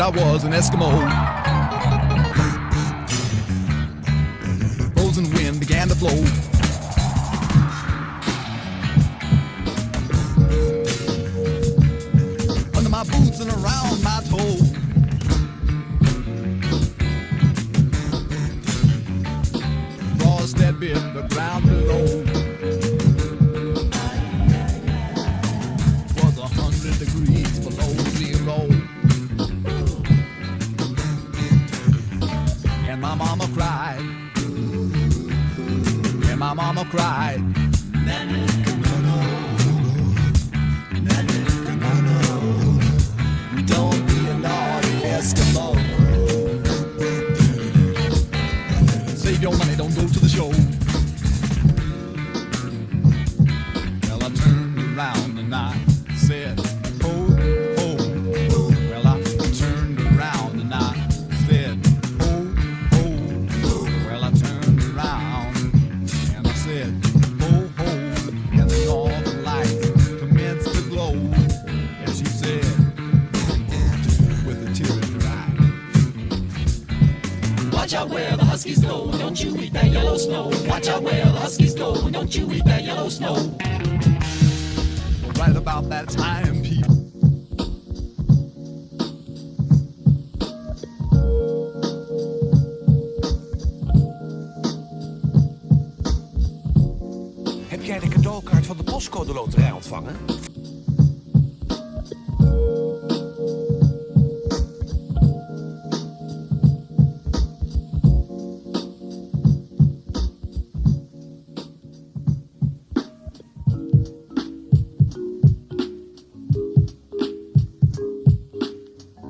I was an Eskimo. Frozen wind began to blow. Under my boots and around my toe. Frost that bit the ground below. Was 100 degrees below zero. And my mama cried. And my mama cried. Don't be a naughty Eskimo. Save your money, don't go to the show. Well, I turned around and I said, ho, ho. Well, I turned around and I said, ho, ho. Well, I turned around and I said, ho, ho. And then all the lights commenced to glow. And she said, with a tear in her eye, watch out where the huskies go, and don't you eat that yellow snow. Watch out where the huskies go, and don't you eat that yellow snow. Well, right about that time, people. Heb jij de cadeaukaart van de postcode loterij ontvangen?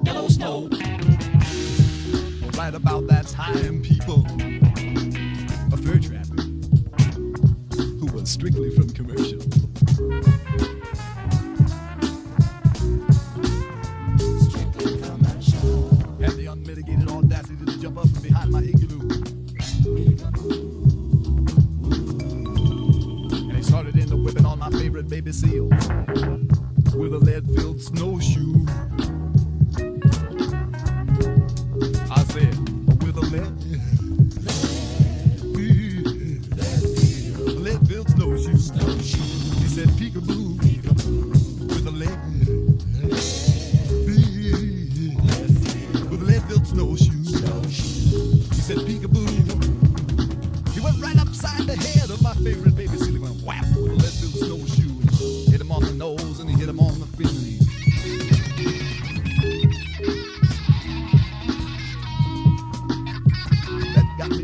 Yellow snow. Right about that time, people. A fur trapper who was strictly from commercial. Had the unmitigated audacity to jump up from behind my igloo. And he started into whipping on my favorite baby seal with a lead-filled snowshoe. I said, with a lead-filled snowshoe. He said, peekaboo, with a lead-filled snowshoe. He said, peekaboo. He went right upside the head of my favorite baby seal. He went whap with a lead-filled snowshoe. Hit him on the nose and he hit him on the fin.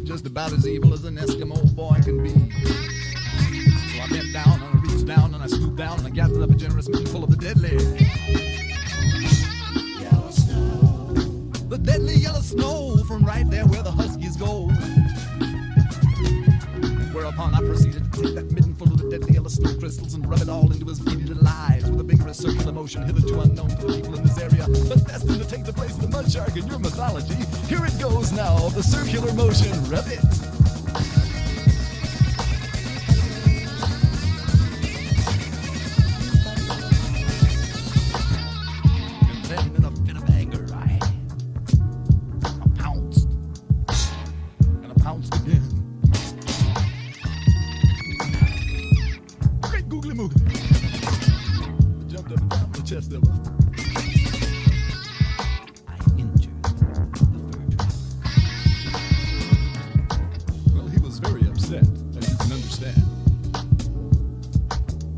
Just about as evil as an Eskimo boy can be. So I bent down and I reached down and I scooped down and I gathered up a generous spoonful of the deadly yellow snow. The deadly yellow snow from right there where the huskies go. Whereupon I proceeded to take that middenful of the deadly yellow snow crystals and rub it all into his beady little eyes with a vigorous circular motion hitherto unknown to the people in this area, but destined to take the place of the mud shark in your mythology. Here it goes now, the circular motion, rub it. And then in a fit of anger, I pounced. And I pounced again. Great googly moogly. I jumped up and down the chest of her.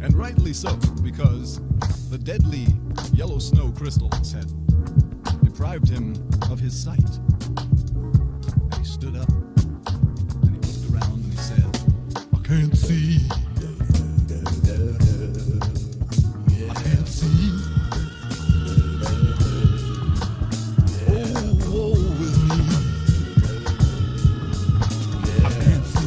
And rightly so, because the deadly yellow snow crystals had deprived him of his sight. And he stood up, and he looked around, and he said, I can't see. I can't see. Oh, woe is me. I can't see.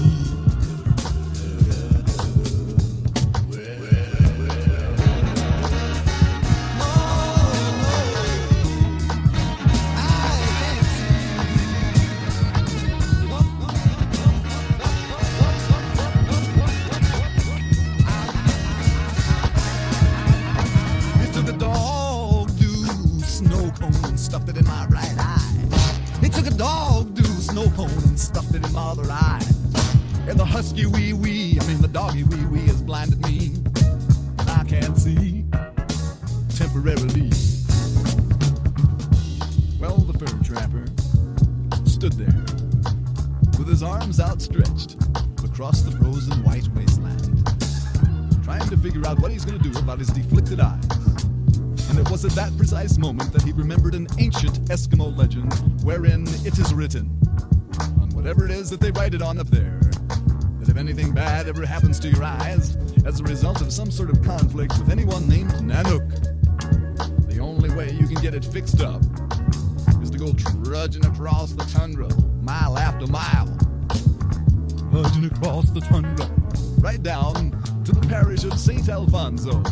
Stuffed it in my right. stuffed in my other eye. And the husky the doggy wee has blinded me. And I can't see temporarily. Well, the fur trapper stood there with his arms outstretched across the frozen white wasteland, trying to figure out what he's going to do about his deflicted eyes. And it was at that precise moment that he remembered an ancient Eskimo legend wherein it is written, on whatever it is that they write it on up there, that if anything bad ever happens to your eyes as a result of some sort of conflict with anyone named Nanook, the only way you can get it fixed up is to go trudging across the tundra, mile after mile. Trudging across the tundra, right down to the parish of St. Alfonso.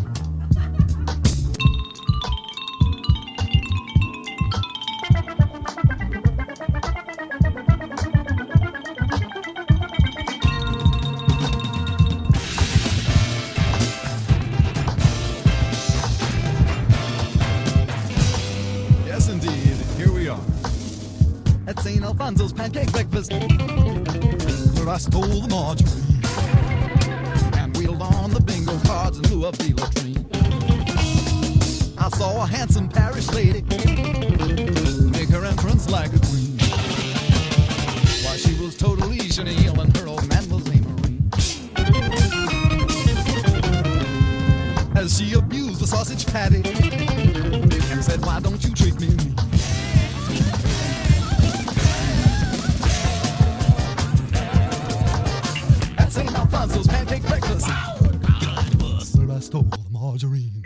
Yes, indeed, here we are at St. Alfonso's pancake breakfast, where I stole the margarine and wheeled on the bingo cards in lieu of the latrine. I saw a handsome parish lady make her entrance like a queen, while she was totally chenille and her old man was a marine. As she abused the sausage patty and said, "Why don't you treat me mean?" At St. Alfonso's pancake breakfast, where I stole the margarine.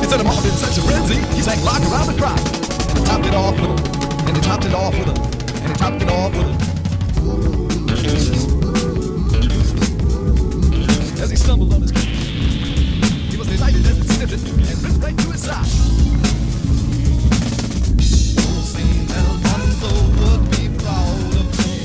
Instead of mobbed in such a frenzy, he sang lock around the crowd. And he topped it off with him. And he topped it off with him. And he topped it off with him. As he stumbled on his feet, he was delighted as it sniffed it and ripped right to his side. Oh, St. Alfonso would be proud of me.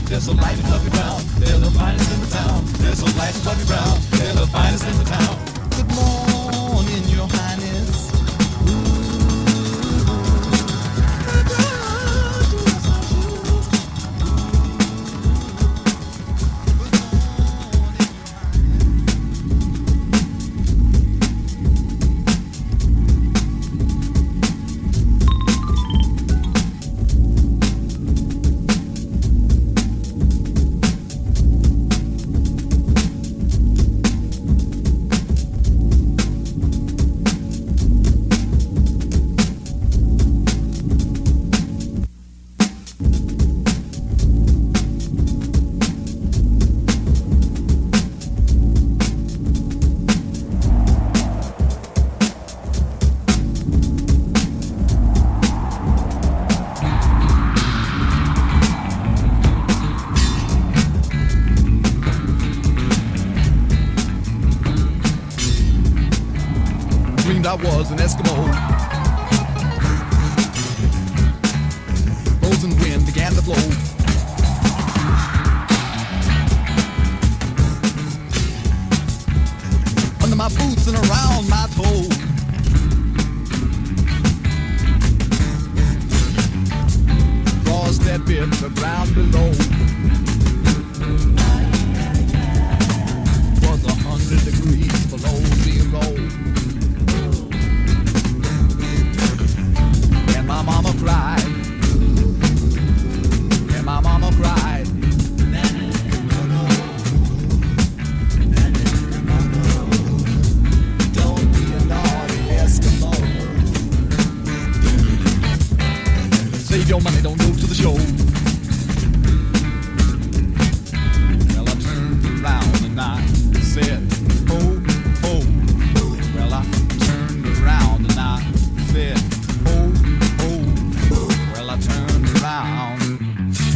They're so light and fluffy brown. They're the finest in the town. They're so light and fluffy brown. They're the finest in the town. Good morning, Your Highness. frozen wind began to blow. Under my boots and around my toes. Frost that bit the ground below. Was 100 degrees below zero. And my mama cried. And my mama cried. Don't be a naughty Eskimo. Save your money, don't go to the show. Well, I turned around and I said, oh, oh. Well, I turned around and I said, oh, oh. Well, I turned around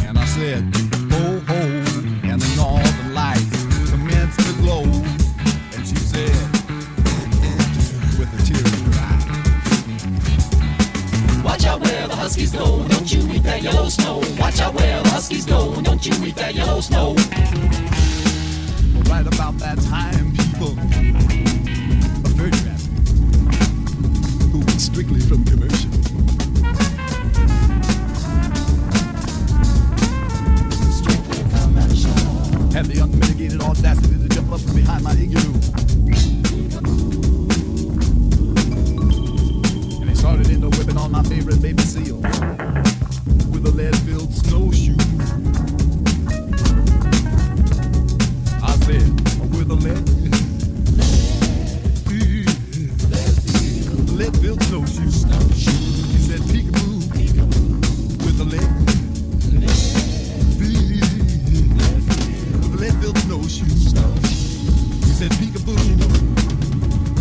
and I said, oh, oh. And then all the lights commenced to glow. And she said, with a tear in her eye, watch out where the huskies go, don't you eat that yellow snow. Watch out where the huskies go, don't you eat that yellow snow. well, right about that time, people, a bird rapper who was strictly from commercial. Had the unmitigated audacity to jump up from behind my igloo. And he started into whipping on my favorite baby seal with a lead-filled snowshoe. I said, with a lead-filled snowshoe. He said, peekaboo, with a lead-filled snowshoe. He said, peekaboo.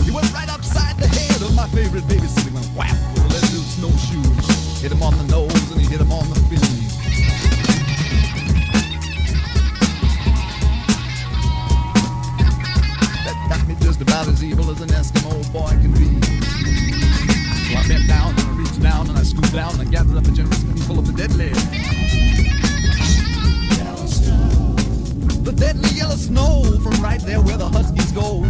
He went right upside the head of my favorite baby seal. He went whap with a lead-filled snowshoe. Hit him on the nose and he hit him on the face. That got me just about as evil as an Eskimo boy can be. So I bent down and I reached down and I scooped down and I gathered up a generous spoonful of the deadly. The deadly yellow snow from right there where the huskies go.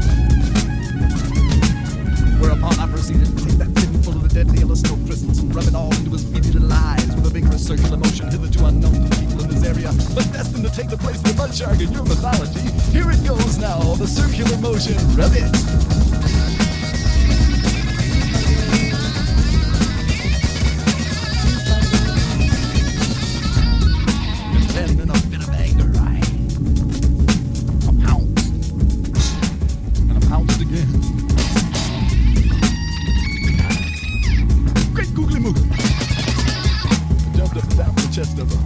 Whereupon I proceeded to take that tinful of the deadly yellow snow crystals and rub it all into his beady little eyes with a vigorous circular motion hitherto unknown to the people in this area, but destined to take the place of the mud shark in your mythology. Here it goes now, the circular motion, rub it. And then in a bit of anger, I pounced. And I pounced again. Great googly moogly. I jumped up and down the chest of her.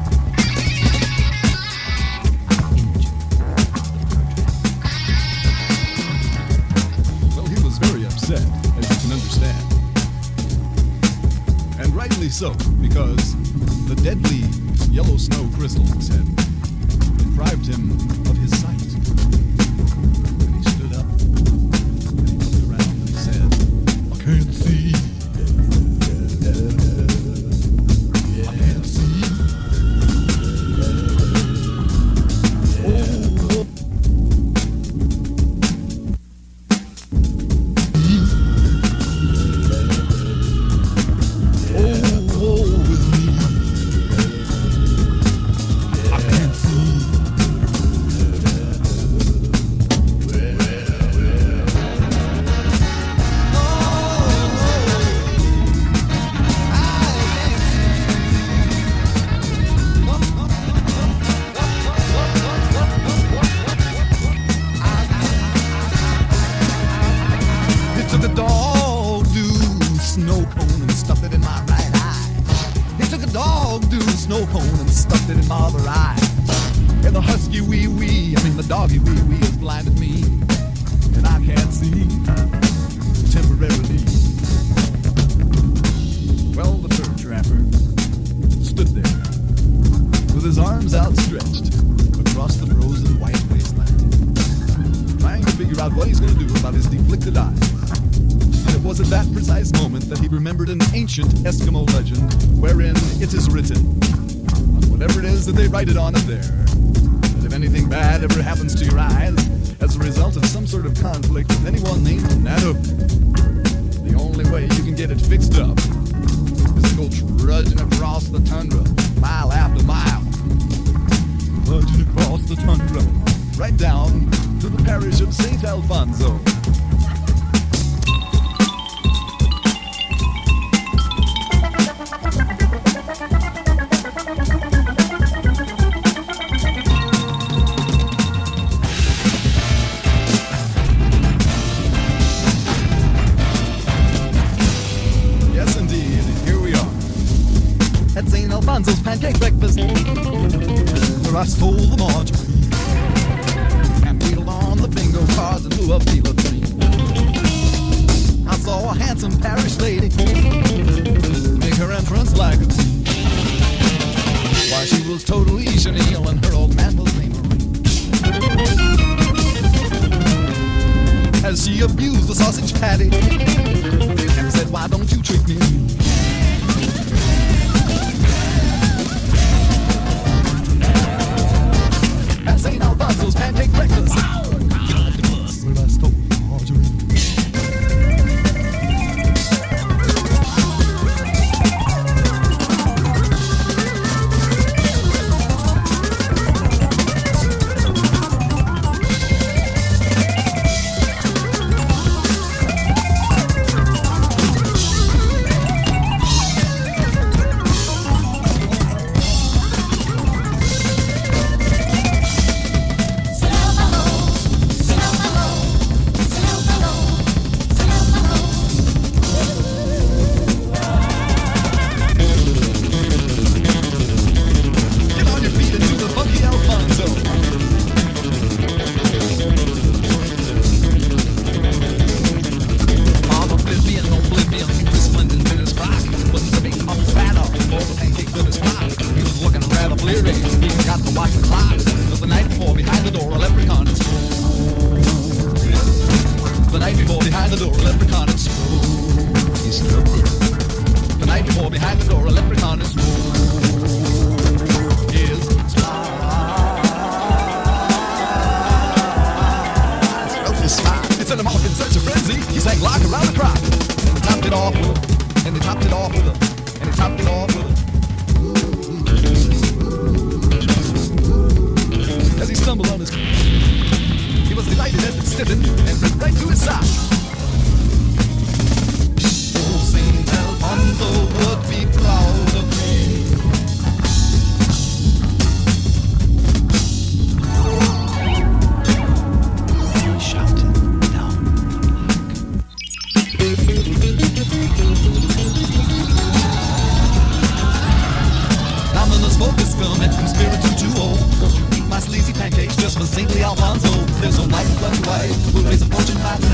Well, he was very upset, as you can understand. And rightly so, because the deadly yellow snow crystals had deprived him of his sight. And he stood up, and he looked around and he said, I can't see. I can't see. Oh, with me. I can't see. He took a dog-do snow cone and stuffed it in my right eye. He took a dog-do snow cone and stuffed it in my other eye. And the husky the doggy wee has blinded me, and I can't see temporarily. Well, the fur trapper stood there with his arms outstretched across the frozen white wasteland, trying to figure out what he's going to do about his deflicted eyes. And it was at that precise moment that he remembered an ancient Eskimo legend wherein it is written, whatever it is that they write it on up there. But if anything bad ever happens to your eyes as a result of some sort of conflict with anyone named Nano, the only way you can get it fixed up is to go trudging across the tundra, mile after mile. Trudging across the tundra, right down to the parish of St. Alfonso. Yes, indeed, here we are at St. Alfonso's pancake breakfast, where I stole the margarine and wheeled on the bingo cards and blew a fever dream. I saw a handsome parish lady make her entrance like a queen. Why, she was totally chenille and her old man was named Marie. As she abused the sausage patty and said, why don't you trick me? At St. Alfonso's pancake breakfast, where I stole margarine. Just for St. Alfonso, there's a white, who raise a fortune high.